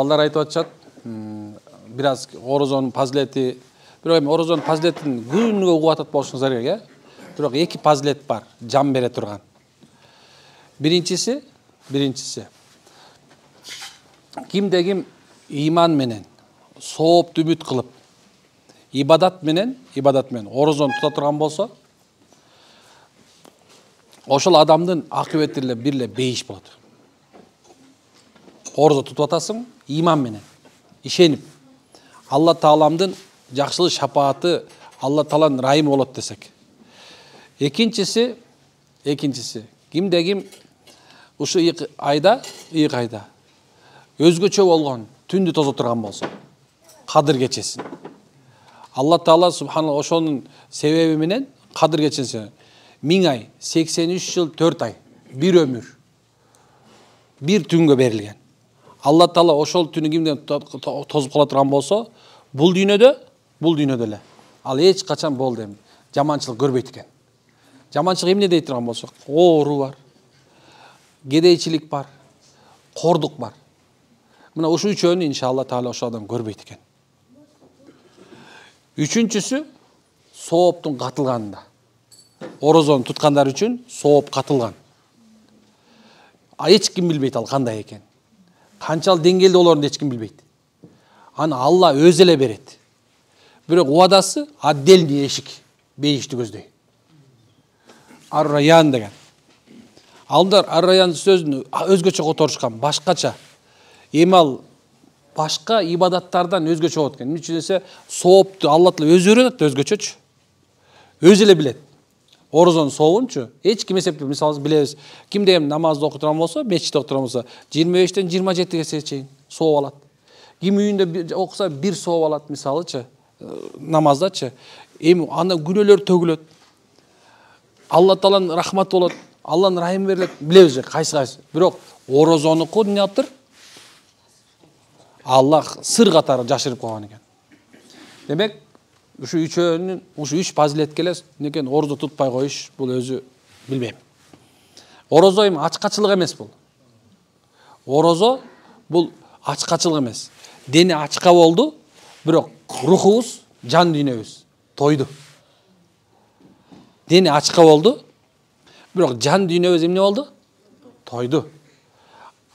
балдар айтып атышат, biraz орозонун фазилети, бирок эми орозонун фазилетин күнгө угуп атат болушуңуздар керек, бирок эки фазилет бар, жан бере турган. Биринчиси, кимде ким иман менен, соопту үмүт кылып, ибадат менен орозон тута турган болсо, ошол адамдын акыбети эле бир эле бейиш болот. Орозо тутуп атасың, иман менен, ишенип, Алла Тааламдын жакшылык шапааты, Алла Тааланын райымы болот десек. Экинчиси, кимде ким ушу 2 айда өзгөчө болгон түндү тозо турган болсо, Кадыр кечесин. Алла Таала субханалла ошонун себеби менен Кадыр кечесин 1000 ай, 83 жыл 4 ай, бир өмүр, бир түнгө берилген. Алла Таала ошол түнү кимден тозуп кала турган болсо, бул дүйнөдө эле. Ал эч качан болду эми жаманчылык көрбөйт экен. Жаманчылык эмне дейт турган болсок, оору бар, кедейчилик бар, кордук бар. Мына ушу үчөөнү иншалла Таала ошол адам көрбөйт экен. Үчүнчүсү сооптун катылганында. Орозону туткандар үчүн сооп катылган. Эч ким билбейт ал кандай экен. Канчалык деңгээлде болоорун эч ким билбейт. Аны Алла өзү эле берет. Бирок уадасы отдельный эшик, бейишти көздөй. Ар-Райян деген. Алдар Ар-Райян сөзүн өзгөчө которушкан, башкача. Эми ал башка ибадаттардан өзгөчө болот экен. Эмне үчүн десе, соопту Алла Таала өзү өйрөтөт, өзгөчөчү. Өзү эле билет. Орозонун сообунчу эч ким эсептеп, мисалы билебиз, кимде эми намазды окуп турган болсо, мечитте окуп турган болсо, 25-тен 27-ге чейин сооп алат. Ким үйүндө окуса бир сооп алат, мисалычы, намаздачы. Эми анда күнөөлөр төгүлөт. Алла Тааланын рахматы болот, Алланын райымы берилет, билебиз кайсы. Бирок орозонуку эмнептир? Аллах сыр катары жашырып койгон экен. Демек, ушу үчөөнүн, ушу 3 фазилетке эле некен орозо тутпай коюш, бул өзү билбейм. Орозо эми ачкачылык эмес бул. Орозо бул ачкачылык эмес. Дени ачка болду, бирок рухубуз, жан дүйнөбүз тойду. Дени ачка болду, бирок жан дүйнөбүз эмне болду? Тойду.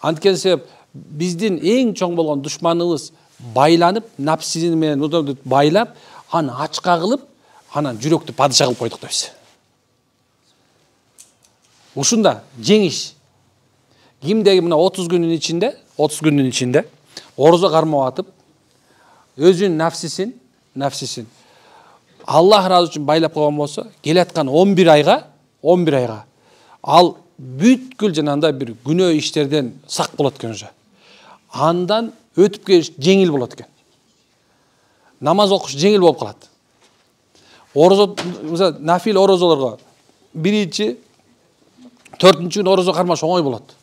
Анткени себеп биздин эң чоң болгон душманыбыз байланып, напсини менен байлап, аны ачка кылып, анан жүрөктү падыша кылып койдук дейбиз. Ушунда жеңиш. Кимдеги мына 30 күнүн ичинде орозо кармап атып, өзүнүн нафсисин Аллах ыраазы үчүн байлап койгон болсо, келаткан 11 айга ал бүткүл жанагындай бир күнөө иштерден сак болот экен уже. Андан өтүп келиш жеңил болот экен. Намаз окуш жеңил болуп калат. Орозо, нафил орозолорго 1-4 күн орозо кармаш оңой болот.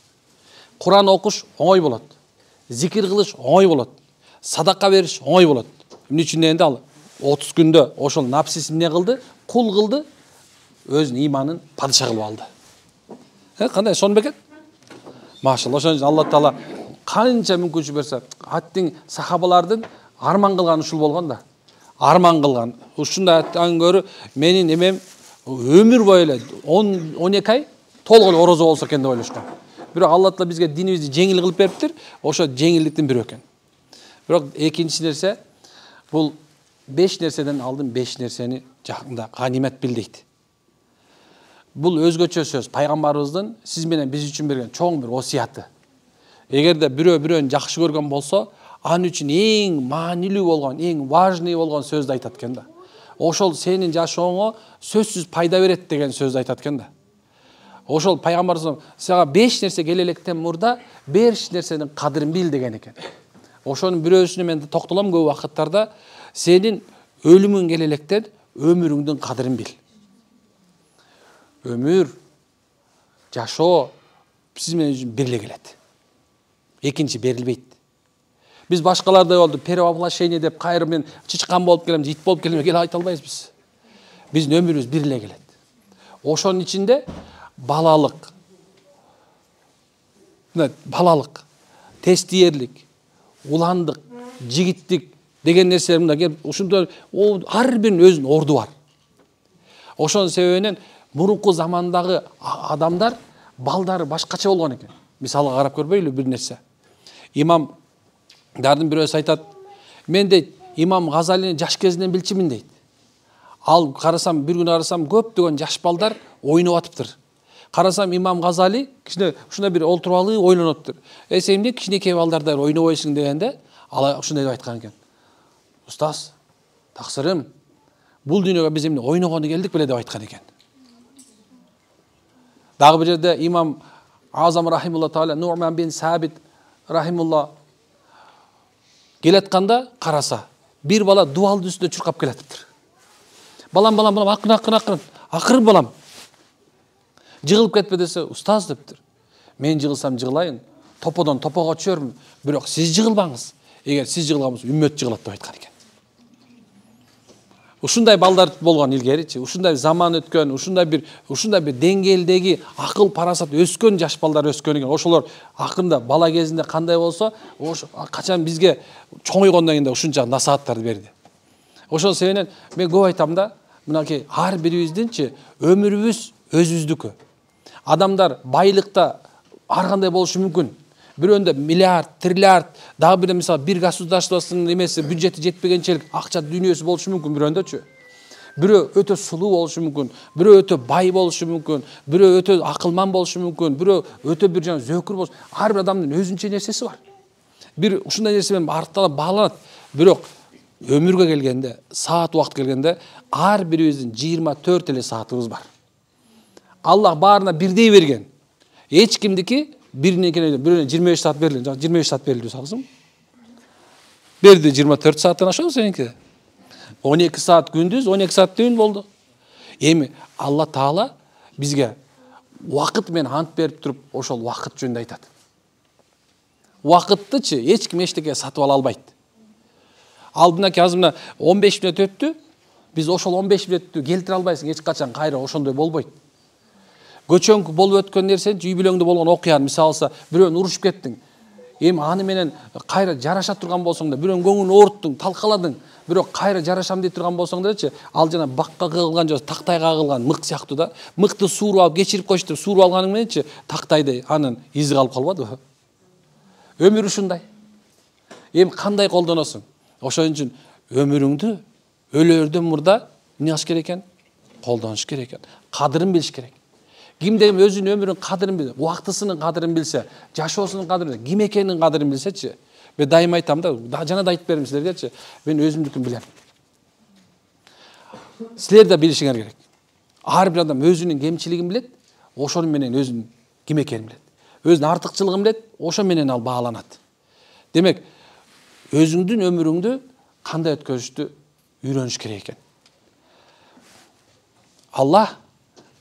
Куран окуш оңой болот. Зикир кылыш оңой болот. Садака бериш оңой болот. Эмне үчүн дегенде ал 30 күндө ошол напсисин эмне кылды? Кул кылды, өзүнүн иманын падыша кылып алды. Кандай сон бекет? Машалла, ошон үчүн Алла Таала канча мүмкүнчүлүк берсе, аттың сахабалардын арман кылган ушул болгон да. Арман кылган. Ушундай аттан көрү менин эмем өмүр бою эле 12 ай толгон орозо болсо экен деп ойлошкон. Бирок Алла Таала бизге динибизди жеңил кылып бериптир. Ошо жеңилдиктин бири экен. Бирок экинчи нерсе, бул 5 нерседен алдын 5 нерсени жакында ганимет бил дейт. Бул өзгөчө сөз, пайгамбарыбыздын сиз менен биз үчүн берген чоң бир осуяты. Эгерде бирөө-бирөөнү жакшы көргөн болсо, аны үчүн эң маанилүү болгон, эң важный болгон сөздү айтат экен да. Ошол сенин жашооңо сөзсүз пайда берет деген сөздү айтат экен да. Ошол пайгамбарыбыз сага 5 нерсе келелектен мурда 5 нерсенин кадырын бил деген экен. Ошонун бирөөсүнө мен токтолом көп убакыттарда, сенин өлүмүң келелектен өмүрүңдүн кадырын бил. Өмүр, жашоо сиз менен бир эле келет. Экинчи берилбейт. Биз башкалардай болду, перевоплощение деп кайры мен чычкан болуп келем, ит болуп келем деп айта албайбыз биз. Биздин өмүрүбүз бир эле келет. Ошонун ичинде балалык, тестиерлик, уландык, жигиттик деген нерселер мында келип ушундай ар биринин өзүнүн орду бар. Ошонун себебинен мурунку замандагы адамдар балдары башкача болгон экен. Мисалга карап көрбөйлү бир нерсе. Имамдардын бирөөсү айтат, мен дейт Имам Газалини жаш кезинен билчимин дейт. Ал карасам бир күнү карасам көптөгөн жаш балдар ойноп атыптыр. Карасам Имам Газали кичине ушундай бир олтуруп алып ойлонуп атыптыр. Сен эмне кичинекей балдарда ойнобойсуң дегенде ал ушундай деп айткан экен. Устаз, таксырым, бул дүйнөгө биз эмне ойногону келдик беле деп айткан экен. Дагы бир жерде Имам Азам рахимулла таала Нурман бин Сабит рахимулла келатканда караса, бир бала дубалдын үстүнө чуркап келатыптыр. Балам, акырын балам. Жыгылып кетпе десе, устаз дептир. Мен жыгылсам жыгылайын, топодон топого түшөрмүн, бирок сиз жыгылбаңыз. Эгер сиз жыгылган болсо үммөт жыгылат деп айткан экен. Ушундай балдар болгон илгеричи, ушундай заман өткөн, ушундай бир деңгээлдеги акыл парасат өскөн жаш балдар өскөн экен. Ошолор акырында бала кезинде кандай болсо, качан бизге чоңойгондон кийин ушунча насааттарды берди. Ошол себептен мен көп айтам да, мынакей ар бирибиздинчи өмүрүбүз өзүбүздүкү. Адамдар байлыкта ар кандай болушу мүмкүн. Бирөөндө миллиард, триллиард, дагы бир мисалы бир государствосунун эмеси бюджети жетпегенчелик акча дүйнөсү болушу мүмкүн бирөөндөчү. Бирөө өтө сулуу болушу мүмкүн, бирөө өтө бай болушу мүмкүн, бирөө өтө акылман болушу мүмкүн, бирөө өтө бир зөкүр болушу. Ар бир адамдын өзүнчө нерсеси бар. Бир ушундай нерсе менен артталып бааланат. Бирок өмүргө келгенде, саат убакыт келгенде ар бирибиздин 24 эле саатыбыз бар. Аллах баарына бирдей берген. Эч кимдики биринен бирөөнө 25 саат берилген. 25 саат берилди саксың? Берди 24 сааттан ашабы сеники? 12 саат күндүз, 12 саат түн болду. Эми Алла Таала бизге убакыт менен ант берип туруп, ошол убакыт жөнүндө айтат. Убакыттычы эч ким эчтеке сатып ала албайт. Алдынaki азыр мына 15 мүнөт өттү. Биз ошол 15 мүнөттү келтире албайсың, эч качан кайра ошондой болбойт. Көчөңкү болуп өткөн нерсени, үй бүлөңдө болгон окуяны мисалы алса, бирөөнү урушуп кеттиң. Эми аны менен кайра жараша турган болсоң да, бирөөнүн көңүлүн ооруттуң, талкаладың, бирок кайра жарашам дей турган болсоң дачы, ал жана бакка кыгылган же тактайга кыгылган мык сыяктуу да. Мыкты сууруп алып кечирип койчу, сууруп алганың мененчи тактайды анын изи калып калбадыбы? Өмүр ушундай. Эми кандай колдоносуң? Ошон үчүн өмүрүңдү өлөрдөн мурда эмне кылыш керек экен? Колдонуш керек экен. Кадырын билиш керек. Кимде өзүнүн өмүрүнүн кадырын билсе, убактысынын кадырын билсе, жашоосунун кадырын, ким экенин кадырын билсечи, мен дайым айтам да, жана да айтып берем силергечи, мен өзүмдүкүн билем. Силер да билишиңер керек. Ар бир адам өзүнүн кемчилигин билет, ошону менен өзүнүн ким экенин билет. Өзүнүн артыкчылыгын билет, ошо менен ал бааланат. Демек, өзүңдүн өмүрүңдү кандай өткөрүштү үйрөнүш керек экен. Аллах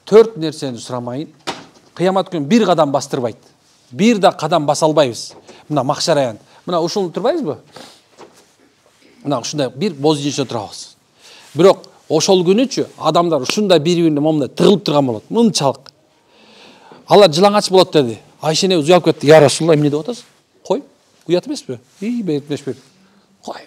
4 нерсени сурамайын. Кыямат күнү бир кадам бастырбайт. Бир да кадам баса албайбыз. Мына махшар аян. Мына ушул турбайбызбы? Мына ушундай бир боз жийиште турабыз. Бирок ошол күнүчү адамдар ушундай бири-бирине момундай тыгылып турган болот. Мынчалык. Алар жылаңач болот деди. Айша эне уялып кетти. Я Расулулла, эмне деп атасыз? Кой. Уят эмеспи? Бетмешпи. Кой.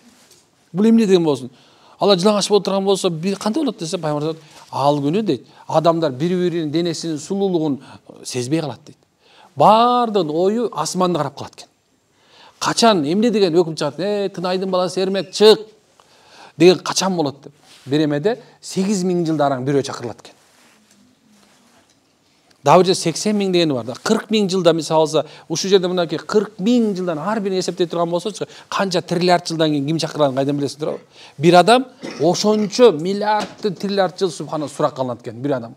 Бул эмне деген болсун? Алар жылаңач болуп турган болсо, кандай болот десе, пайгамбар ал күнү дейт, адамдар бири-биринин денесинин сулуулугун сезбей калат дейт. Бардын ою асманды карап калат экен. Качан эмне деген өкүм чыгат? Тынайдын баласы Эрмек чык деген качан болот деп. Беремеде 8000 жылдан араң бирөө чакырылат экен. Дагы бир 80 000 дегени бар да. 40 000 жылда мисалы алса, ушул жерде мынакей 40 000 жылдан ар бирин эсептей турган болсочу, канча триллиард жылдан кийин ким чакырганын кайдан билесиздер? Бир адам ошончо миллиардты триллиард жыл субхана сурак калат экен бир адамга.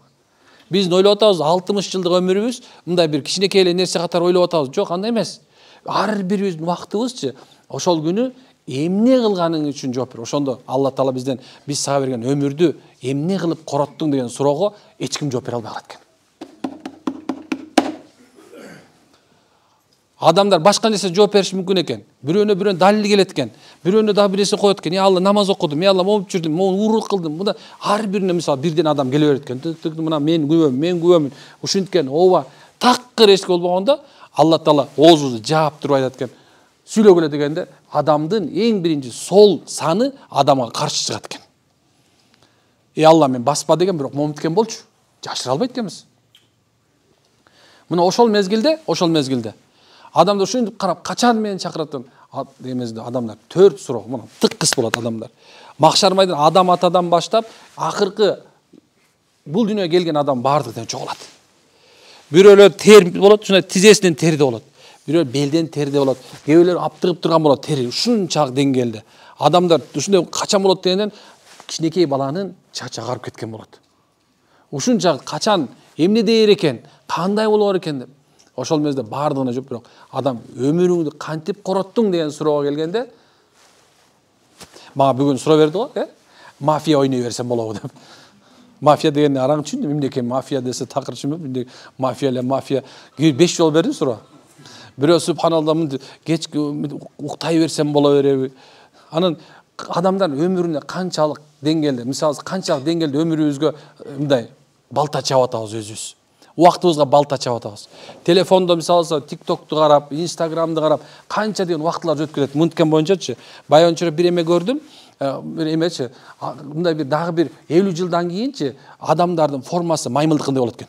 Биз ойлоп атабыз 60 жылдык өмүрүбүз мындай бир кичинекей эле нерсе катары ойлоп атабыз. Жок, андай эмес. Ар бирибиздин убактыбызчы ошол күнү эмне кылганың үчүн жооп бер. Ошондо Алла Таала бизден биз сага берген өмүрдү эмне кылып короттуң деген суроого эч ким жооп бере албай калат экен. Адамдар башка нерсе жооп бериши мүмкүн экен. Бирөөнө далил келет экен. Бирөөнө дагы бир нерсе коет экен. Алла намаз окудум, Алла момуп жүрдүм, момун уурулук кылдым. Мында ар бирине мисалы бирден адам келе берет экен. Мына мен күбөмүн. Ушинткен ооба такыр эч болбогондо Алла Таала оозубузду жаап туруп айтат экен. сүйлөгүлө дегенде адамдын эң биринчи сол саны адамга каршы чыгат экен. Алла мен баспа деген бирок момуткен болчу. Жашыра албайт экенбиз. Мына ошол мезгилде адамдар ушинтип карап качан мени чакырат демезде адамдар 4 суроо мына тыккыс болот адамдар. Макшар майдан адам атадан баштап акыркы бул дүйнөгө келген адам баардыгы жоголат. Бирөөлөр тер болот, ушундай тизесинен терде болот. Бирөө белден терде болот. Кээ бирлер аптыгып турган болот тери. Ушунчалык деңгээлде. Адамдар ушундай качан болот дегенден кичинекей баланын чачы агарып кеткен болот. Ушунчалык качан эмне дээр экен, кандай болор экен деп. Ошол мезде баардыгына жооп, бирок адам өмүрүңдү кантип короттуң деген суроого келгенде мага бүгүн суроо берди го, мафия ойной берсем болобу деп. Мафия деген араң түшүндүм, эмне экен мафия десе такыр түшүнбөм. Мафия 5 жол берди суроо. Бирөө субханалла кечки уктай берсем боло береби. Анан адамдар өмүрүнө канчалык деңгээлде, мисалы канчалык деңгээлде өмүрүбүзгө мындай балта чаап атабыз өзүбүз. Убактыбызга балта чаап атабыз. Телефондо мисалы TikTok'ту карап, Instagram'ды карап, канча деген убактылар өткөрөт. Мынткен боюнчачы, баягынча бир эме көрдүм. Бир эмечи, мындай бир дагы бир 50 жылдан кийинчи адамдардын формасы маймылдыкындай болот экен.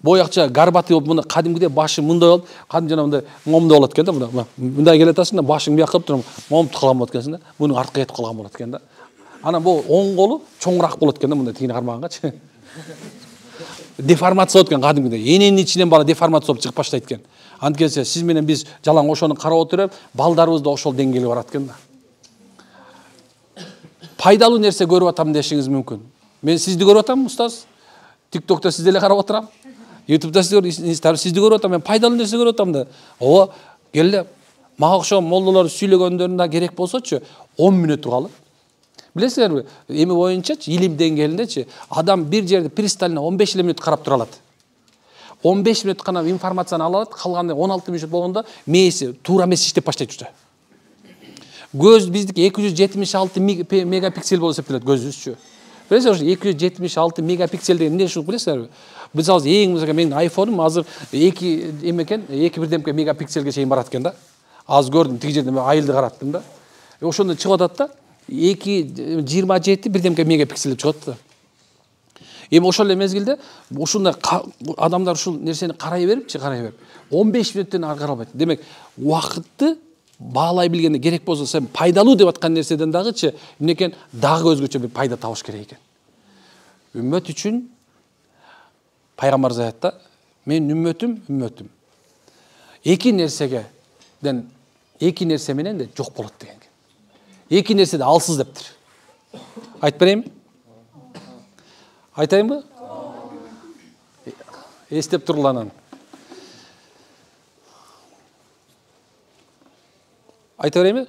Боякча гарбаты болуп, мына кадимгидей башы мындай болуп, кадим жана мындай момдой болот экен да, мындай келе атасың да, башың бияк кылып туруп, момтуп калган болот экенсиң да. Мунун артка кетип калган болот экен да. Анан бул оң колу чоңураак болот экен да, мындай тигине кармагангачы. Деформация болот экен кадимгидей. Эненин ичинен бала деформация болуп чыгып баштайт экен. Анткенсе сиз менен биз жалаң ошону карап отуруп, балдарыбыз да ошол деңгээлге барат экен да. Пайдалуу нерсе көрүп атам дешиңиз мүмкүн. Мен сизди көрүп атам, устаз. TikTok'та сизди эле карап отурам. YouTube'да сизди көрүп атам, мен пайдалуу нерсе көрүп атам да. Ооба, келе мага окшогон молдолор сүйлөгөндөрүнө керек болсочу 10 мүнөт тургалы. Билесиңерби, эми боюнчачы, илим деңгээлиндечи, адам бир жерди пристально 15 мүнөт карап тура алат. 15 мүнөт гана информацияны ала алат, калганда 16 мүнөт болгондо мээси туура эмес иштеп баштайт уже. Көз биздики 276 мегапиксель болуп эсептелет көзүбүзчү. Билесиңерби, 276 мегапиксель деген эмне ушул билесиңерби? Мисалы эң менин айфонум азыр 2 экен, 2,1 мегапикселге чейин барат экен да. Аз көрдүм, тиги жерде айылды караттым да. Ошондо чыгып атат да. 2,27 1 мегапиксель деп чыгат да. Эми ошол эле мезгилде ушундай адамдар ушул нерсени карай берип 15 мүнөттөн ары карай албайт. Демек, убакытты баалай билгенде керек болсо сен пайдалуу деп аткан нерседен дагычы эмне экен, дагы өзгөчө бир пайда табыш керек экен. Үммөт үчүн пайгамбар аятта мен үммөтүм. Эки нерсе менен де жок болот деген. Эки нерсе де алсыз дептир. Айтып берейинби? Айтайынбы? Эстеп тургула анан. Айта берейинби?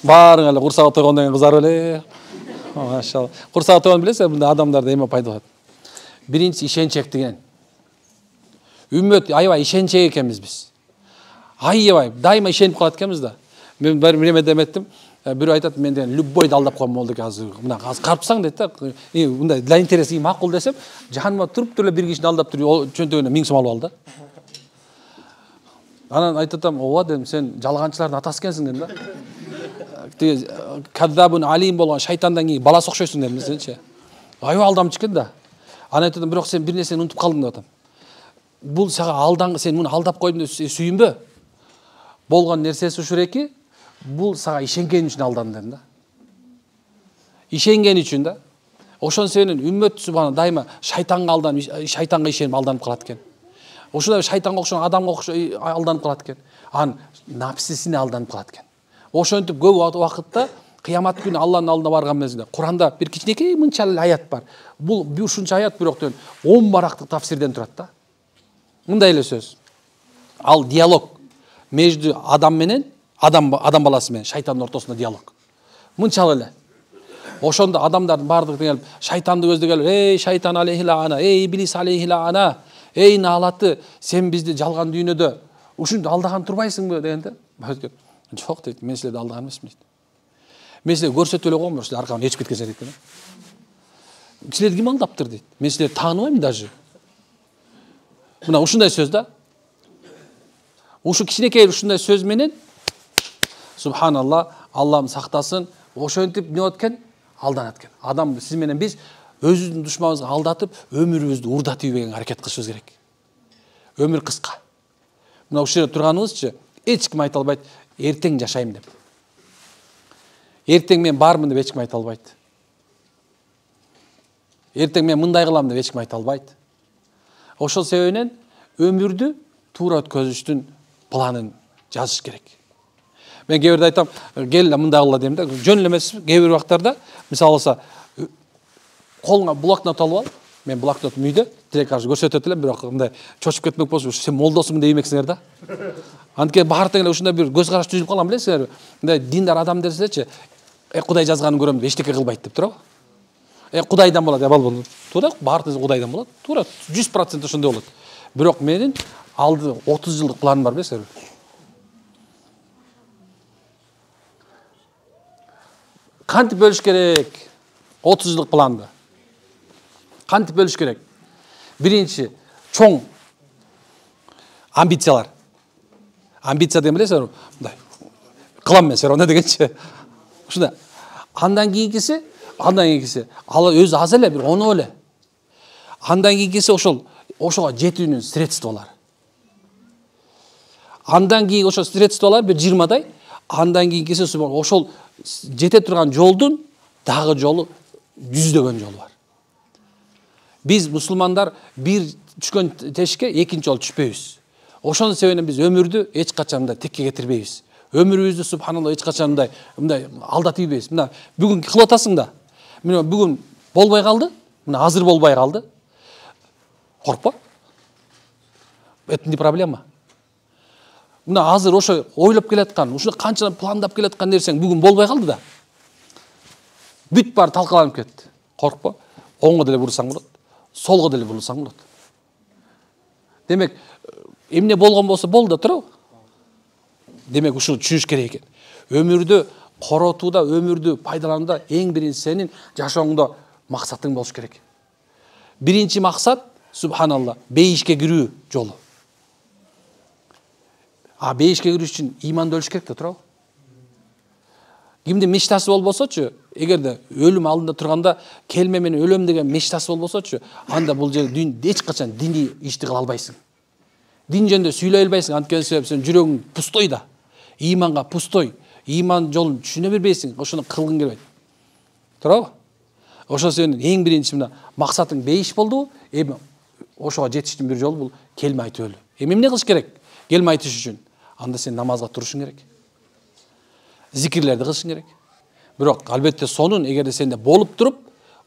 Баарың эле курсагы тойгондон кийин кызарып эле. Машалла. Курсагы тойгон билесиз, мындай адамдарда эме пайда болот. Биринчи ишенчек деген. Үммөт аябай ишенчек экенбиз биз. Аябай дайыма ишенип калат экенбиз да. Мен бир эме деметтим. Бирөө айтат, мен деген любойду алдап койгон болду азыр. Мына азыр карпсаң дейт да. Мындай для интереси макул десем, жаныма туруп эле бир кишини алдап туруп, чөнтөгүнө 1000 сом алып ал да. Анан айтатам, ооба дедим, сен жалганчылардын атасы экенсиң дедим да. Тиги каддабун алим болгон шайтандан кийин баласы окшойсуң дедим сенчи. Аябай алдамчы экен да. Анан айтатам, бирок сен бир нерсени унутуп калдың деп атам. Бул сага сен муну алдап койдуң деп сүйүнбө. Болгон нерсеси ушул эки, бул сага ишенген үчүн алдадым дедим да. Ишенген үчүн да. Ошон сенин үммөт субхана дайыма шайтанга шайтанга ишенип алданып калат экен. Ошондой шайтанга окшогон адамга алданып калат экен. Анын нафсисине алданып калат экен. Ошентип көп убакытта кыямат күнү Алланын алдына барган мезгилде Куранда бир кичинекей мынчалык аят бар. Бул ушунча аят бирок 10 барактык тафсирден турат да. Мындай эле сөз. Ал диалог между адам менен адам баласы менен шайтандын ортосунда диалог. Мынчалык эле. Ошондо адамдардын баардыгы келип шайтанды көздөп эй шайтан алейхилана, эй иблис алейхилана, эй наалаты, сен бизди жалган дүйнөдө ушинтип алдаган турбайсыңбы дегенде, жок дейт, мен силерди алдаган эмесмин дейт. Мен силерди көрсөтүп эле койгом, силер аркаман ээрчип кеткенсиңер дейт. Силерди ким алдаптыр дейт. Мен силерди тааныбайм даже. Мына ушундай сөз да. Ушу кичинекей ушундай сөз менен субханалла, Аллахым сактасын, ошентип эмне болот экен? Алданат экен. Адам сиз менен биз өзүбүздүн душманыбызды алдатып, өмүрүбүздү урдатып ийбеген аракет кылышыбыз керек. Өмүр кыска. Мына ушул жерде турганыбызчы, эч ким айта албайт, эртең жашайм деп. Эртең мен бармын деп эч ким айта албайт. Эртең мен мындай кылам деп эч ким айта албайт. Ошол себебинен өмүрдү туура өткөзүштүн планын жазыш керек. Мен кээ бирде айтам, кел мындай кыла дейм да, жөн эле эмес, кээ бир убактарда, мисалы алса, колуңа блокнот алып ал, мен блокнотум үйдө, тилек каршы көрсөтөт элем, бирок мындай чочуп кетмек болсо, сен молдосуңбун дей эмексиңер да. Анткени баардык эле ушундай бир көз караш түзүлүп калган билесиңерби? Мындай диндар адам десечи, Кудай жазганын көрөм деп эчтеке кылбайт деп турабы? Кудайдан болот, балбол. Туура, баардыгы Кудайдан болот. Туура, 100% ошондой болот. Бирок менин алды 30 жылдык планым бар билесиңерби? Кантип бөлүш керек? 30 жылдык планды. Кантип бөлүш керек? Биринчи, чоң амбициялар. Амбиция деген билесиңерби? Мындай. Кылам мен сер, дегенчи. Ушундай. Андан кийинкиси, ал өзү аз эле, бир оно эле. Андан кийинкиси ошого жетүүнүн средстволору. Андан кийин ошол средстволор бир 20дай, андан кийинкиси ошол жете турган жолдун дагы жолу 100дөгөн жолу бар. Биз мусулмандар бир түшкөн тешикке экинчи жолу түшпөйбүз. Ошонун себебинен биз өмүрдү эч качан текке кетирбейбиз. Өмүрүбүздү субханалла эч качан мындай алдатып ийбейбиз. Мына бүгүн кылып атасың да. Мына бүгүн болбой калды, мына азыр болбой калды. Коркпо. Это не проблема. Мына азыр ошо ойлоп келаткан, ушуну канча пландап келаткан нерсең бүгүн болбой калды да. Бүт бар талкаланып кетти. Коркпо. Оңго деле бурсаң болот, солго деле бурсаң болот. Демек, эмне болгон болсо болду да турабы? Демек, ушуну түшүнүш керек экен. Өмүрдү коротууда, өмүрдү пайдаланууда эң биринчи сенин жашооңдо максатың болуш керек. Биринчи максат, субханалла, бейишке кирүү жолу. Бейишке кирүү үчүн иманды өлүш керек да турабы? Кимдин мечтасы болбосочу, эгерде өлүм алдында турганда келме менен өлөм деген мечтасы болбосочу, анда бул жерде эч качан диний ишти кыла албайсың. Дин жөнүндө сүйлөй албайсың, анткени сен жүрөгүң пустой да. Иманга пустой. Иман жолун түшүнө бербейсиң, ошону кылгың келбейт. Турабы? Ошол себептен эң биринчи мына максатың бейиш болду, эми ошого жетиштин бир жолу бул келме айтып өлүү. Эмне кылыш керек? Келме айтыш үчүн анда сен намазга турушуң керек. Зикирлерди кылышың керек. Бирок албетте сонун эгерде сенде болуп туруп,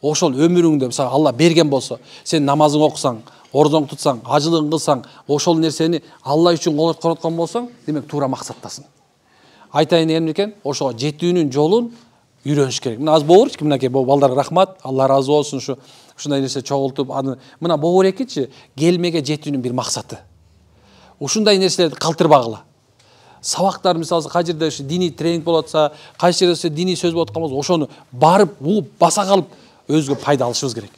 ошол өмүрүңдө мисалы Алла берген болсо, сен намазың окусаң, орзоң тутсаң, ажылыгын кылсаң, ошол нерсени Алла үчүн короткон болсоң, демек туура максаттасың. Айтайын эмне экен? Ошого жетүүнүн жолун үйрөнүш керек. Мына аз боорчу, мынакей балдарга рахмат, Алла ыраазы болсун, ушундай нерсе чогултуп, мына боорекичи келмеге жетүүнүн бир максаты. Ушундай нерселерди калтырбагыла. Сабактар мисалы кай жерде диний тренинг болуп атса, кайсы жерде диний сөз болуп аткан болсо, ошону барып, угуп, баса калып өзгө пайда алышыбыз керек.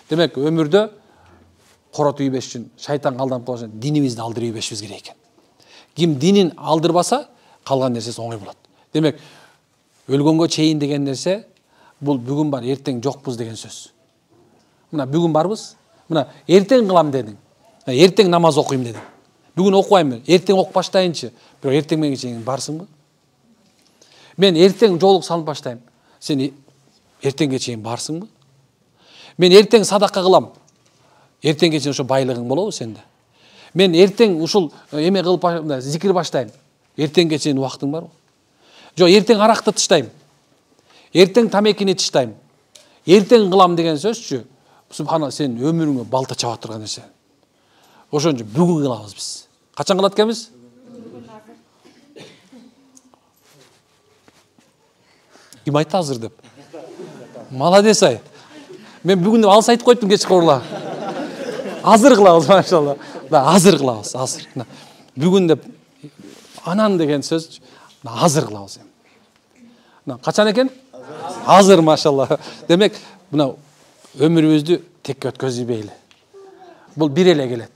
Демек, өмүрдө коротуп ийбеш үчүн, шайтанга алданып калыш үчүн динибизди алдырып ийбешибиз керек экен. Ким динин алдырбаса, калган нерсеси оңой болот. Демек, өлгөнгө чейин деген нерсе, бул бүгүн бар, эртең жокпуз деген сөз. Мына бүгүн барбыз, мына эртең кылам дедиң, эртең намаз окуйм дедиң. Бүгүн окубайм, эртең окуп баштайынчы, бирок эртең менен чейин барсыңбы? Мен эртең жолук салып баштайм. Сен эртеңге чейин барсыңбы? Мен эртең садака кылам. Эртеңге чейин ошо байлыгың болобу сенде? Мен эртең ушул эме кылып зикир баштайм. Эртеңге чейин убактың барбы? Жок, эртең аракты тыштайм. Эртең тамекини тыштайм. Эртең кылам деген сөзчү, субханалла, сен өмүрүңө балта чаба турган нерсе. Ошон үчүн бүгүн кылабыз биз. Качан кылат экенбиз? Ким айтты азыр деп? Молодец ай. Мен бүгүн деп алыс айтып койдум кечке урла. Азыр кылабыз, машалла. Азыр кылабыз, азыр. Бүгүн деп анан деген сөз азыр кылабыз. Качан экен? Азыр, машалла. Демек, мына өмүрүбүздү текке өткөзбөйлү. Бул бир эле келет.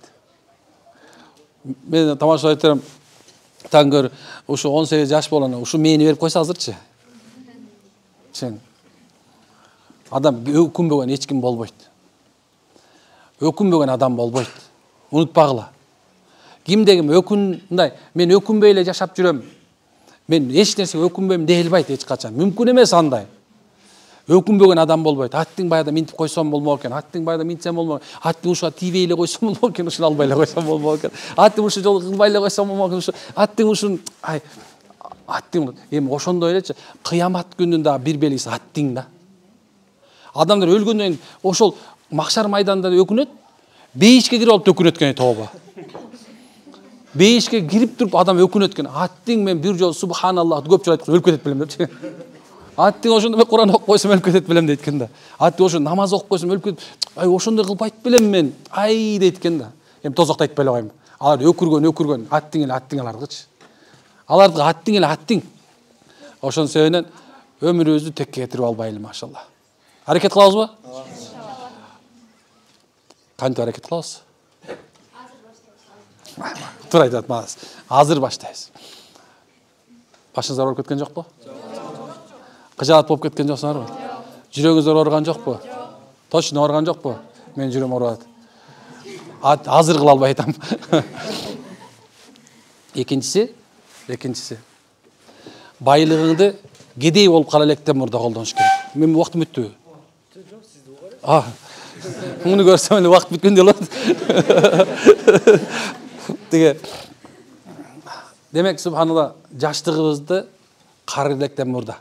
Мен тамашалап айтам, Таңгөр ушу 18 жаш болгондо ушу мени берип койсо азырчы. Чын. Адам өкүнбөгөн эч ким болбойт. Өкүнбөгөн адам болбойт. Унутпагыла. Кимде ким мындай мен өкүнбөй эле жашап жүрөм. Мен эч нерсеге өкүнбөйм дей албайт эч качан. Мүмкүн эмес андай. Өкүнбөгөн адам болбойт. Аттың баягыда минтип койсом болмок экен. Аттың баягыда минтсем болмок. Атты ушуга тийбей эле койсом болмок экен. Ушуну албай эле койсом болмок экен. Атты ушу жолу кылбай эле койсом болмок экен. Аттың ушун аттың эми ошондой элечи кыямат күнүнүн дагы бир белгиси аттың да. Адамдар өлгөндөн ошол макшар майданында өкүнөт. Бейишке кирип алып өкүнөт экен тооба. Бейишке кирип туруп адам өкүнөт экен. Аттың мен бир жолу субханаллах көп жолу айткан өлүп кетет белем депчи. Аттың ошондо мен Кур'ан окуп койсом өлүп кетет белем дейт экен да. Атты ошо намаз окуп койсом өлүп кетет. Ай ошондой кылбайт белем мен. Ай дейт экен да. Эми тозокто айтпай эле коеюн. Алар өкүргөн аттың эле алардычы. Аларды аттың эле аттың. Ошон себебинен өмүрүбүздү текке кетирип албайлы машалла. Аракет кылабызбы? Кантип аракет кылабыз? Туура айтат, маз. Азыр баштайбыз. Башыңыздар ооруп кеткен жокпу? Кыжаат болуп кеткен жоксуңарбы? Жүрөгүңүздөр ооруган жокпу? Точно ооруган жокпу? Мен жүрөгүм ооруп атат. Азыр кыла албай атам. Экинчиси. Байлыгыңды кедей болуп кала электен мурда колдонуш керек. Мен убактым бүттүбү? Муну көрсөм эле убакыт бүткөндөй болот. Демек, субханалла, жаштыгыбызды кары электен мурда.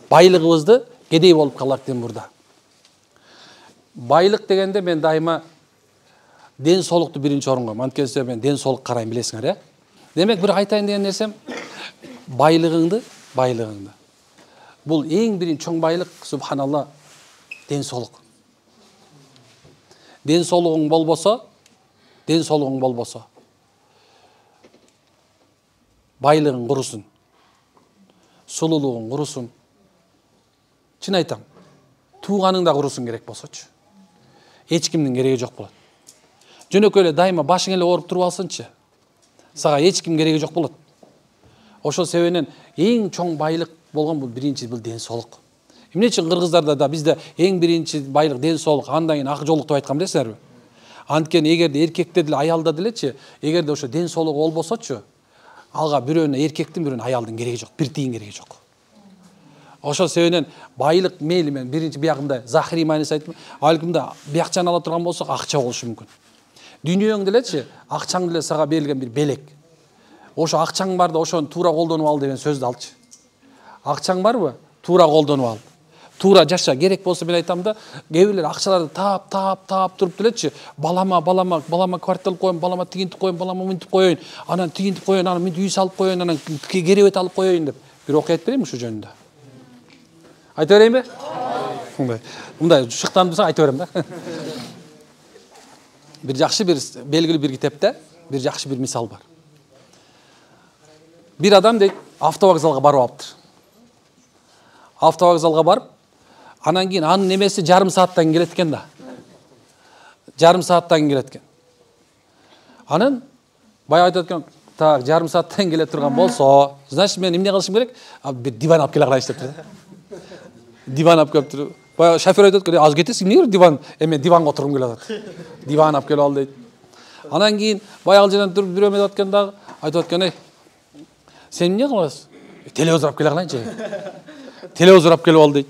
Байлыгыбызды кедей болуп калактен мурда. Байлык дегенде мен дайыма ден соолукту биринчи орунга, анткени мен ден соолук карайм, билесиңер, э? Демек, бир айтайын деген нерсем, байлыгыңды. Бул эң биринчи чоң байлык, субханалла, ден соолук. Ден соолугуң болбосо, байлыгың курусун, сулуулугуң курусун. Чын айтам, тууганың да курусун керек болсочу. Эч кимдин кереги жок болот. Жөнөкөй эле дайыма башың эле ооруп туруп алсынчы. Сага эч ким кереги жок болот. Ошол себебинен эң чоң байлык болгон бул биринчи ден соолук. Эмне үчүн кыргыздарда да бизде эң биринчи байлык ден соолук, андан кийин ак жоолук деп айткан билесиңерби? Анткени эгерде эркекте деле аялда делечи, эгерде ошо ден соолугу болбосочу, алга бирөөнө эркектин бирөөнө аялдын кереги жок, бир тиын кереги жок. Ошол себебинен байлык мейли мен биринчи биягында Захири майнес айттым, алкымда биякчаны ала турган болсок акча болушу мүмкүн. Дүйнөң делечи, акчаң деле сага берилген бир белек. Ошо акчаң барда ошону туура колдонуп ал деген сөздү алчы. Акчаң барбы? Туура колдонуп ал. Туура жаша. Керек болсо мен айтам да, кээ бирлер акчаларды таап туруп делечи, балама квартира алып коеюн, балама тигинтип коеюн, балама мынтип коеюн, анан тигинтип коеюн, анан мынтип үй салып коеюн, анан керебет алып коеюн деп. Бир окуя айтып берейинби ушул жөнүндө? Айта берейинби? Мындай шыктан болсо айта берем да. Бир жакшы бир белгилүү бир китепте бир жакшы бир мисал бар. Бир адам дейт, автовокзалга барып алыптыр. Автовокзалга барып, анан кийин анын немеси жарым сааттан кийин келет экен да. Жарым сааттан кийин келет экен. Анан баягы айтат экен, так, жарым сааттан кийин келе турган болсо, значит мен эмне кылышым керек? Бир диван алып келе калайынчы деп. Диван алып келип туруп, баягы шофер айтат экен, аз кетесиң, эмне диван? Мен диванга отургум келип атат. Диван алып келип ал дейт. Анан кийин баягы жерден туруп бирөө айтат экен дагы, айтат экен, сен эмне кыласың? Телевизор алып келе калайынчы. Телевизор алып келип ал дейт.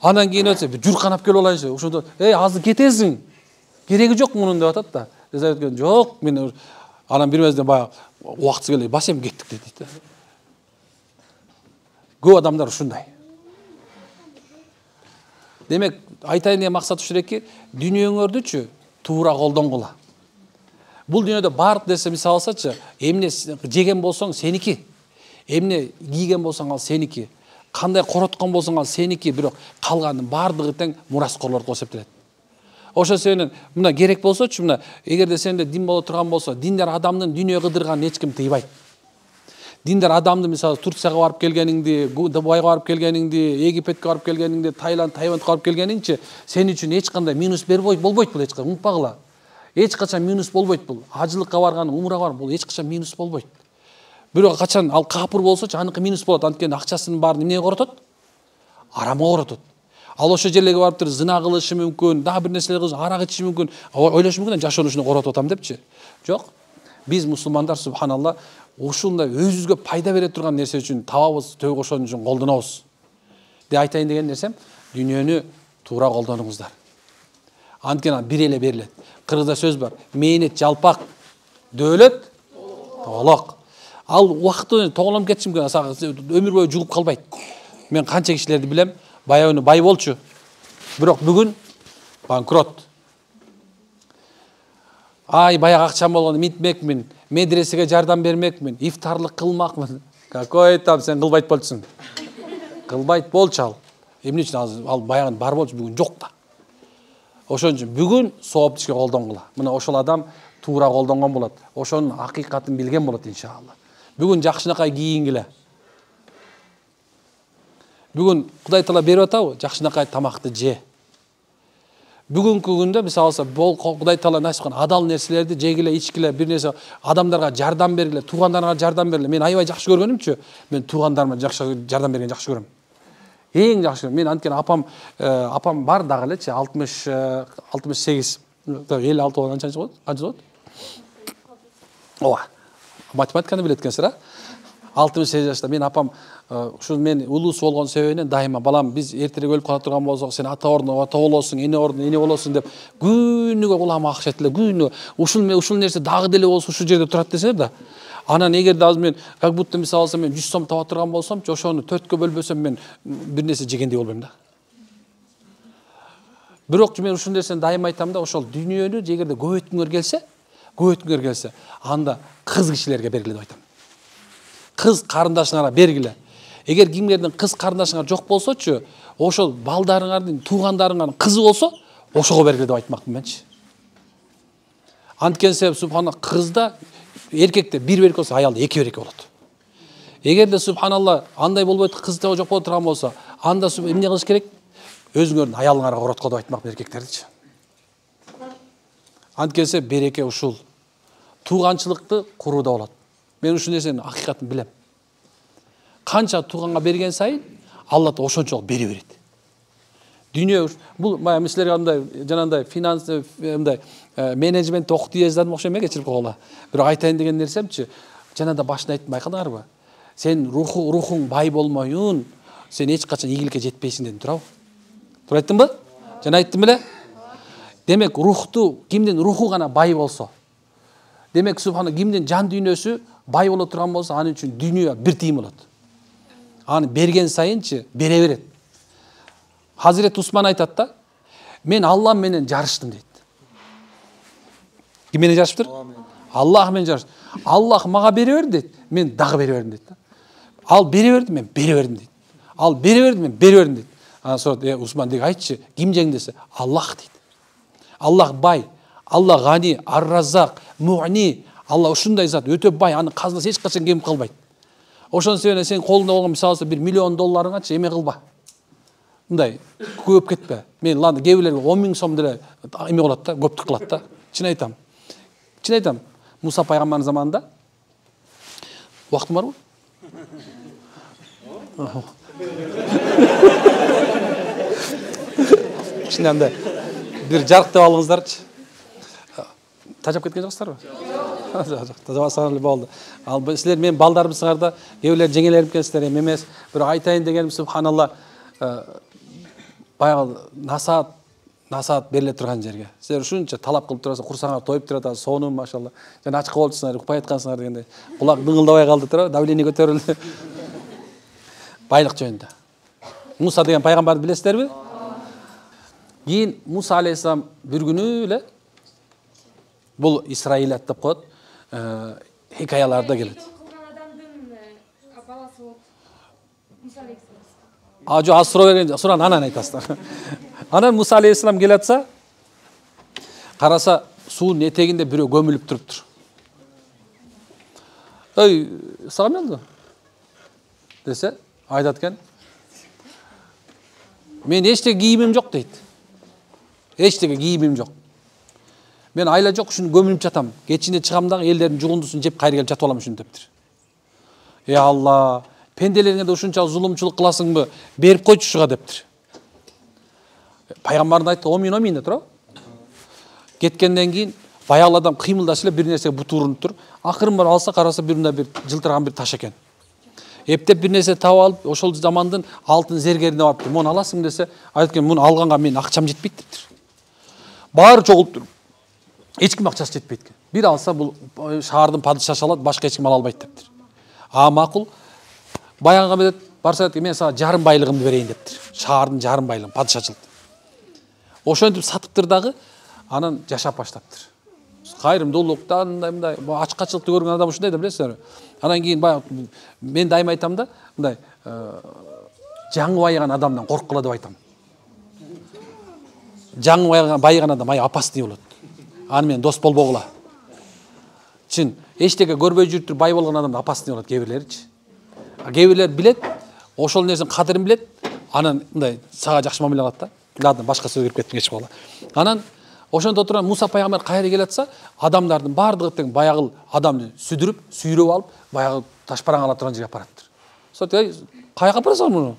Анан кийин өтсө, бир журкан алып келип алайынчы. Ошондо, азыр кетесиң. Кереги жок мунун деп атат да. Биз айткан, жок, мен анан бир мезгилде баягы убактысы келди, бас эми кеттик дейт. Көп адамдар ушундай. Демек, айтайын деген максат ушул эки, дүйнөңөрдүчү туура колдонгула. Бул дүйнөдө бардык нерсе мисал алсачы, эмне жеген болсоң сеники, эмне кийген болсоң ал сеники, кандай короткон болсоң ал сеники, бирок калганын бардыгы тең мураскорлорго эсептелет. Ошол себептен мына керек болсочу, мына эгерде сенде дин боло турган болсо, диндер адамдын дүйнө кыдырганын эч ким тыйбайт. Диндер адамды мисалы Турцияга барып келгениңди, Дубайга барып келгениңди, Египетке барып келгениңди, Тайланд, Тайвандга барып келгениңчи сен үчүн эч кандай минус болбойт бул эч кандай. Унутпагыла. Эч качан минус болбойт бул. Ажылыкка барган, умрага барган бул эч качан минус болбойт. Бирок качан ал капыр болсочу аныкы минус болот. Анткени акчасынын баарын эмнеге коротот? Арамга коротот. Ал ошо жерлерге барып туруп зына кылышы мүмкүн, дагы бир нерселер кылышы, арак ичиши мүмкүн. Ойлошу мүмкүн жашоонушуну коротуп атам депчи. Жок. Биз мусулмандар субханалла ушундай өзүбүзгө пайда бере турган нерсе үчүн табабыз, төө кошон үчүн колдонобуз. Де айтайын деген нерсем, дүйнөнү туура колдонуңуздар. Анткени бир эле берилет. Кыргызда сөз бар. Мээнет жалпак, дөөлөт тоолок. Ал убакытты тоголоп кетишим мүмкүн, өмүр бою жугуп калбайт. Мен канча кишилерди билем, баягы бай болчу. Бирок бүгүн банкрот. Ай, баягы акчам болгондо митмекмин, медресеге жардам бермекмин, ифтарлык кылмакмын. Какой там сен кылбайт болчусуң? Кылбайт болчу ал. Эмне үчүн ал баягы бар болчу, бүгүн жок да. Ошон үчүн бүгүн сооп ишке колдонгула. Мына ошол адам туура колдонгон болот. Ошонун акыйкатын билген болот иншалла. Бүгүн жакшынакай кийингиле. Бүгүн Кудай Таала берип атабы? Жакшынакай тамакты же. Бүгүнкү күндө мисалы Кудай Таала насип кылган адал нерселерди жегиле, ичкиле, бир нерсе адамдарга жардам бергиле, туугандарга жардам бергиле. Мен аябай жакшы көргөнүмчү. Мен туугандарыма жардам берген жакшы көрөм. Эң жакшы. Мен анткени апам бар дагы элечи, 68, 56 болгон канча болот? Ооба. Математиканы билет экенсиз, 68 жашта. Мен апам ушул мен улуус болгон себебинен дайыма балам биз эртерээк өлүп кала турган болсок сен ата ордуна ата болосуң, эне ордуна эне болосуң деп күнүгө кулагыма акча айтты эле. Күнүгө ушул нерсе дагы деле болсо ушул жерде турат десеңер да. Анан эгерде азыр мен как будто мисалы алсам мен 100 сом таба турган болсомчу, ошону 4кө бөлбөсөм мен бир нерсе жегендей болбойм да. Бирок мен ушул нерсени дайыма айтам да, ошол дүйнөнү эгерде көбөйткүңөр келсе, анда кыз кишилерге бергиле деп айтам. Кыз карындашыңарга бергиле. Эгер кимдердин кыз карындашыңар жок болсочу, ошол балдарыңардын, туугандарыңардын кызы болсо, ошого бергиле деп айтмакмын менчи. Анткени себеп субханалла кызда эркекте бир береке болсо, аялда эки береке болот. Эгерде субханалла андай болбойт, кыз жок боло турган болсо, анда эмне кылыш керек? Өзүңөрдүн аялыңарга коротко деп айтмакмын эркектердичи. Анткени береке ушул. Тууганчылыкты курууда болот. Мен ушул нерсенин акыйкатын билем. Канча тууганга берген сайын Алла да ошончолук бере берет. Дүйнө бул баягы силерге андай жанагындай финанс мындай менеджмент окутуу жаздым окшойм кечирип койгула. Бирок айтайын деген нерсемчи, жанагында башында айттым, байкадыңарбы? Сен рухуң бай болмоюн, сен эч качан ийгиликке жетпейсиң дедим, туурабы? Туура айттымбы? Жана айттым эле. Демек кимдин руху гана бай болсо, демек субхана кимдин жан дүйнөсү бай боло турган болсо, анын үчүн дүйнө бир тийин болот. Аны берген сайынчы бере берет. Хазирет Усман айтат да, мен Аллах менен жарыштым дейт. Ким менен жарышыптыр? Аллах менен жарыштым. Аллах мага бере берди дейт, мен дагы бере бердим дейт. Ал бере берди, мен бере бердим дейт. Ал бере берди, мен бере бердим дейт. Анан сурат, Усман деги айтчы, ким жең десе, Аллах дейт. Аллах бай, Аллах гани, ар-раззак, муъни. Алла ушундай зат, өтө бай, анын казынасы эч качан кемип калбайт. Ошон себептен сен колуңда болгон мисалы $1 миллион эме кылба. Мындай көп кетпе. Мен кээ бирлерге 10.000 сом деле эме болот да, көптүк кылат да. Чын айтам. Муса пайгамбардын заманында убактым барбы? Чынында бир жарыктап алыңыздарчы. Тажап кеткен жоксуздарбы? Тазабасаңар эле болду. Ал силер мен балдарымсыңарда, кээ бирлер жеңелерип келсиздер, эмес. Бирок айтайын дегеним субханалла, баягы насаат бериле турган жерге. Силер ушунча талап кылып турасыздар, курсаңар тоюп турат, сонун машалла. Жана ачка болчусуңар, укпай аткансыңар дегенде, кулак дыңылдабай калды тура, давление көтөрүлдү. Байлык жөнүндө. Муса деген пайгамбарды билесиздерби? Кийин Муса алейхиссалам бир күнү эле бул Исраилят деп коет, хикаяларда келет. Жок, аз суроо берген, сураны анан айтасыздар. Анан Муса алейхиссалам келатса, караса суунун этегинде бирөө көмүлүп туруптур. Ой, сага эмне десе, айтат экен. Мен эчтеке кийимим жок дейт. Эчтеке кийимим жок. Мен айла жок ушуну көмүлүп жатам. Кечинде чыгам дагы элдердин жугундусун жеп кайра келип жатып алам ушуну дептир. Алла, пенделериңе да ушунча зулумчулук кыласыңбы? Берип койчу ушуга дептир. Пайгамбардын айтты, омин омин деп туруп. Кеткенден кийин баягы адам кыймылдашып эле бир нерсеге буту урунуп тур. Акырын барып алса, караса бир мындай бир жылтыраган бир таш экен. Эптеп бир нерсе таап алып, ошол замандын алтын зергерине барып, муну аласың десе, айтат экен, муну алганга менин акчам жетпейт дептир. Баары чогулуп туруп. Эч ким акчасы жетпейт экен. Бир алса бул шаардын падышасы алат, башка эч ким ала албайт дептир. Макул. Баягыга метет, барса айтат, мен сага жарым байлыгымды берейин дептир. Шаардын жарым байлыгын падышачылык. Ошентип сатыптыр дагы, анан жашап баштаптыр. Кайрымдуулуктан мындай ачкачылыкты көргөн адам ушундай да билесиздерби? Анан кийин баягы мен дайыма айтам да, мындай жаңы байыган адамдан корккула деп айтам. Жаңы байыган адам опасный болот. Аны менен дос болбогула. Чын, эчтеке көрбөй жүрүп туруп бай болгон адам опасный болот кээ бирлеричи. Кээ бирлер билет, ошол нерсенин кадырын билет, анан мындай сага жакшы мамиле кылат да. Ладно, башка сөз кирип кеттим, кечип калгыла. Анан ошондо отурган Муса пайгамбар кайра келатса, адамдардын бардыгы тең баягы адамды сүдүрүп, сүйрөп алып, баягы ташпараң ала турган жерге апараттыр. Сот, каяка апарасың муну?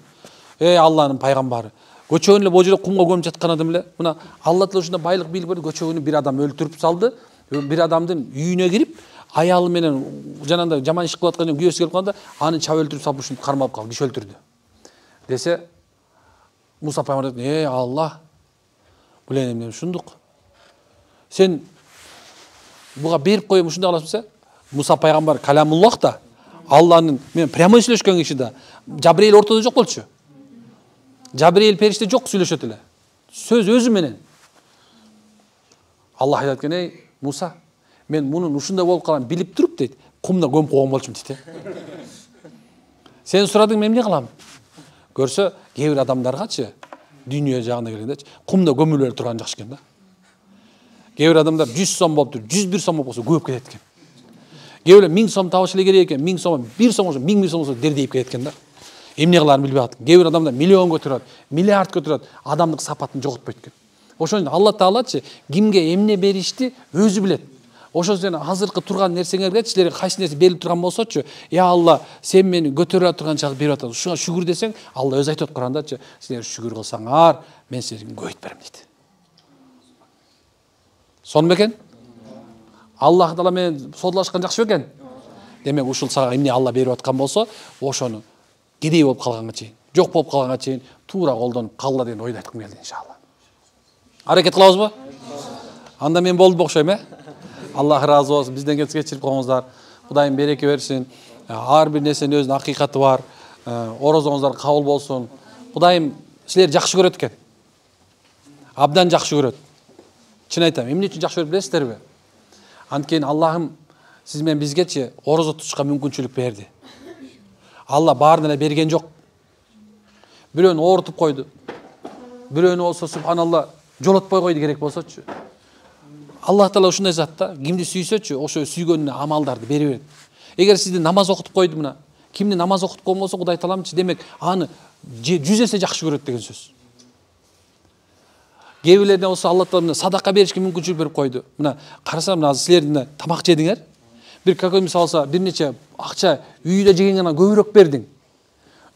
Алланын пайгамбары. Көчөгүн эле бул жерде кумга көмүп жаткан адам эле. Мына Алла Таала ушундай байлык бийлик берди, көчөгүнү бир адам өлтүрүп салды. Бир адамдын үйүнө кирип, аялы менен жанагындай жаман иш кылып аткан күйөөсү келип калганда, аны чап өлтүрүп салып ушинтип кармалып калды, киши өлтүрдү. Десе, Муса пайгамбар айтты, Алла, бул эмне ушундук? Сен буга берип коем ушундай кыласың? Муса пайгамбар каламуллах да, Алланын мен прямой сүйлөшкөн киши да, Жабрейил ортодо жок болчу. Жабрейил периште жок, сүйлөшөт эле. Сөз өзү менен. Алла айтат экен, Муса, мен мунун ушундай болуп калганын билип туруп дейт, кумда көмүп койгон болчумун дейт. Сен сурадың, мен эмне кылам? Көрсө, кээ бир адамдаргачы, дүйнө жагына келгендечи, кумда көмүлүп турган жакшы экен да. Кээ бир адамдар 100 сом болуп тур, 101 сом болсо көөп кетет экен. Кээ бир 1000 сом табыш эле керек экен, 1000 сом, 1 сом болсо 1000 сом болсо дердейип кетет экен да. Эмне кыларын билбей атат. Кээ бир адамдар миллион көтөрөт, миллиард көтөрөт, адамдык сапатын жоготпойт экен. Ошондо Алла Таалачы кимге эмне беришти өзү билет. Ошо сен азыркы турган нерсеңерге силерге кайсы нерсе берилип турган болсочу, Алла, сен мени көтөрө турган чагы берип атасың. Ушуга шүгүр десең, Алла өзү айтып аткандачы, силер шүгүр кылсаңар, мен силерге көйт берем дейт. Сонун бекен? Аллах Таала менен содулашкан жакшы бекен? Демек ушул сага эмне Алла берип аткан болсо, ошону кедей болуп калганга чейин, жок болуп калганга чейин туура колдонуп калла деген ойду айткым келди иншалла. Аракет кылабызбы? Анда мен болдум окшойм, Аллах разы болсун, бизден кечирип коюңуздар. Кудайым береке берсин. Ар бир нерсенин өзүнүн акыйкаты бар. Орозоңуздар кабыл болсун. Кудайым силерди жакшы көрөт экен. Абдан жакшы көрөт. Чын айтам, эмне үчүн жакшы көрөт билесиздерби? Анткени Аллахым сиз менен бизгечи орозо тутушка мүмкүнчүлүк берди. Алла баарын эле берген жок. Бирөөнү оорутуп койду. Бирөөнү болсо субханалла жолотпой койду керек болсочу. Аллах Таала ушундай зат да, кимди сүйсөчү, ошо сүйгөнүнө амалдарды бере берет. Эгер сизди намаз окутуп койду мына, кимди намаз окутуп койгон болсо Кудай Таалам, демек аны 100 эсе жакшы көрөт деген сөз. Кээ бирлерине болсо Алла Таала садака беришке мүмкүнчүлүк берип койду. Мына карасам, мына силердин тамак жедиңер. Бир какой мисал болсо, бир нече акча үйдө жегенден көбүрөөк бердиң.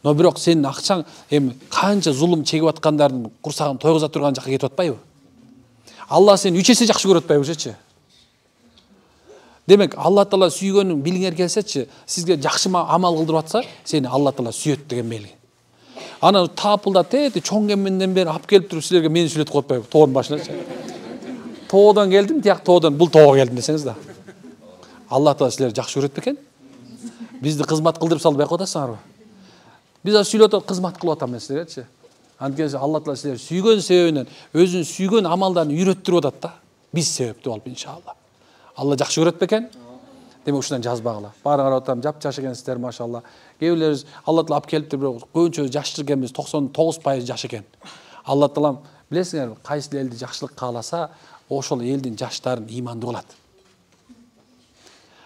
Но бирок сенин акчаң эми канча зулум чегип аткандардын курсагын тойгуза турган жакка кетип атпайбы? Алла сени 3 эсе жакшы көрөт атпайбычы? Демек Алла Таала сүйгөнүн билиңер келсечи, сизге жакшы амал кылдырып атса, сени Алла Таала сүйөт деген белги. Ана тапылда тети чоң кемменден бери алып келип туруп силерге мени сүйлөтүп коюп атпайбы? Тоонун башыначы. Тоодон келдим, тияк тоодон бул тоого келдим десеңиз да. Алла Таала силерди жакшы көрөт бекен? Бизди кызмат кылдырып салбай коесуңарбы? Биз сүйлөтүп кызмат кылып атам мен силергечи. Анткени Алла Таала силерди сүйгөн себебинен өзүнүн сүйгөн амалдарын үйрөттүрүп атат да. Биз себептүү болуп иншалла. Алла жакшы көрөт бекен? Демек ушундан жазбагыла. Баарын карап атам, жап-жаш экенсиздер, машалла. Кээ бирлерибиз Алла Таала алып келиптир, бирок көбүнчө жаш экенбиз, 99% жаш экен. Алла Таалам билесиңерби, кайсы элди жакшылык кааласа, ошол элдин жаштарын ыймандуу кылат.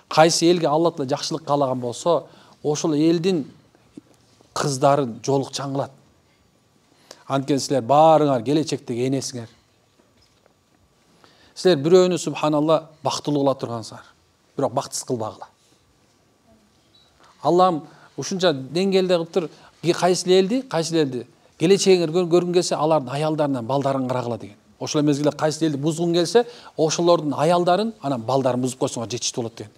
Кайсы элге Алла Таала жакшылык каалаган болсо, ошол элдин кыздарын жолукчан кылат. Анткени силер баарыңар келечектеги энесиңер. Силер бирөөнү субханалла бактылуу кыла тургансыңар. Бирок бактысыз кылбагыла. Аллам ушунча деңгээлде кылыптыр. Кайсыл элди келечегиңер көргүн келсе, алардын аялдарынан балдарын карагыла деген. Ошол мезгилде кайсы элди бузгун келсе, ошолордун аялдарын, анан балдарын бузуп койсоңор жетиштүү болот деген.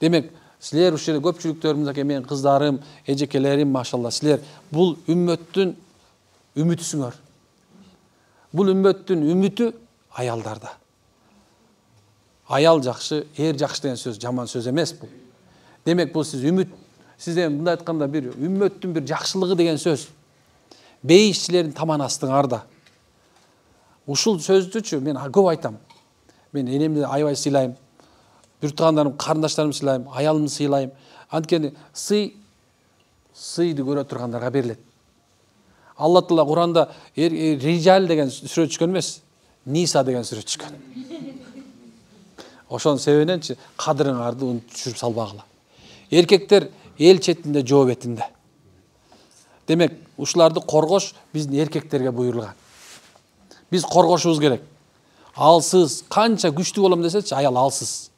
Демек, силер ушул жерде көпчүлүктөр мынакей менин кыздарым, эжекелерим, машалла, силер бул үммөттүн үмүтүсүңөр. Бул үммөттүн үмүтү аялдарда. Аял жакшы, эр жакшы деген сөз жаман сөз эмес бул. Демек, бул сиз үмүт, сизден мындай айтканда бир үммөттүн бир жакшылыгы деген сөз. Бейиш силердин таман астыңарда. Ушул сөздүчү мен көп айтам. Мен энемди аябай сыйлайм. Бир туугандарым, карындаштарымды сыйлайм, аялымды сыйлайм. Анткени сыйды көрө тургандарга берилет. Алла Таала Куранда Рижал деген сүрө түшкөн эмес, Ниса деген сүрө түшкөн. Ошонун себебиненчи кадырыңарды унутуп салбагыла. Эркектер эл четинде, жоо бетинде. Демек, ушуларды коргош биздин эркектерге буйрулган. Биз коргошубуз керек. Алсыз, канча күчтүү болом десечи, аял алсыз.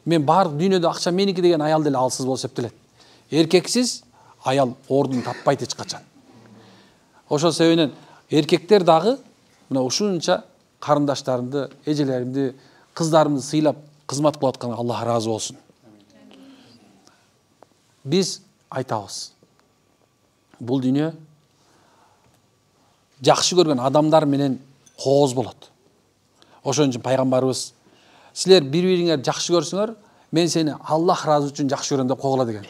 Мен бардык дүйнөдө акча меники деген аял деле алсыз болуп эсептелет. Эркексиз аял ордун таппайт эч качан. Ошол себебинен эркектер дагы мына ушунча карындаштарымды, эжелеримди, кыздарымды сыйлап кызмат кылып атканга Аллах ыраазы болсун. Биз айтабыз. Бул дүйнө жакшы көргөн адамдар менен кооз болот. Ошон үчүн пайгамбарыбыз силер бири-бириңерди жакшы көрсүңөр, мен сени Аллах ыраазы үчүн жакшы көрөм деп койгула деген.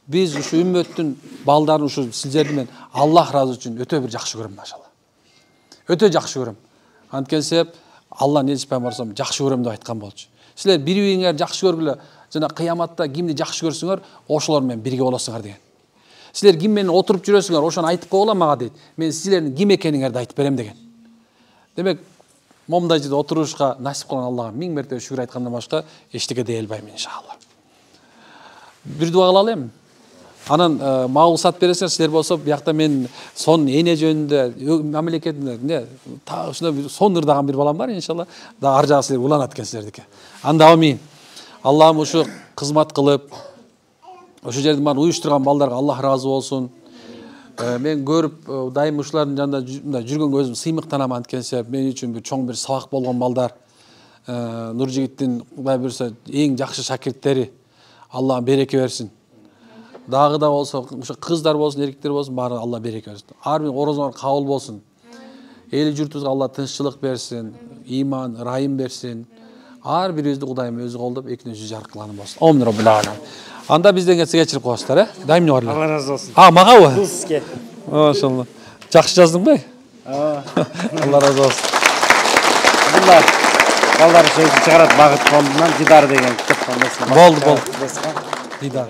Биз ушу үммөттүн балдарын ушу силерди мен Аллах ыраазы үчүн өтө бир жакшы көрөм, машалла. Өтө жакшы көрөм. Анткени себеп Алланын элчиси пайгамбарыбыз жакшы көрөм деп айткан болчу. Силер бири-бириңерди жакшы көргүлө, жана кыяматта кимди жакшы көрсүңөр, ошолор менен бирге болосуңар деген. Силер ким менен отуруп жүрөсүңөр, ошону айтып койгула мага дейт. Мен силердин ким экениңерди айтып берем деген. Демек, момундай жерде отурушка насип кылган Аллага миң мерте шүгүр айткандан башка эчтеке дей албайм иншалла. Бир дуа кыла алайм. Анан маалымат бересиңер, силер болсо биякта мен сон эне жөнүндө мамлекетинде та ушундай сон ырдаган бир балам бар иншалла. Да ар жагы силер уланат экен силердики. Анда амин. Аллахым ушу кызмат кылып, ошол жерди баарын уюштурган балдарга Аллах ыраазы болсун. Мен көрүп дайым ушулардын жанында жүргөнгө өзүм сыймыктанам, анткени себеп мен үчүн бир чоң бир сабак болгон балдар. Нуржигиттин Кудай буйрса эң жакшы шакирттери. Алла береке берсин. Дагы да болсо, ошо кыздар болсун, эркектер болсун, баары Алла береке берсин. Ар бир орозоңор кабыл болсун. Эл журтубузга Алла тынччылык берсин, иман, ырайым берсин. Ар бирибизди Кудайым өзү колдоп, экинчи жаркыланы болсун. Омин роббил алам. Анда бизден кетсе кечирип коесуздар, Дайым ногорлар. Алла разы болсун. Магабы? Бул сизге. Машалла. Жакшы жаздыңбы? Алла разы болсун. Булар балдар сөзүн чыгарат Багыт фондунан Дидар деген китеп. Болду. Дидар.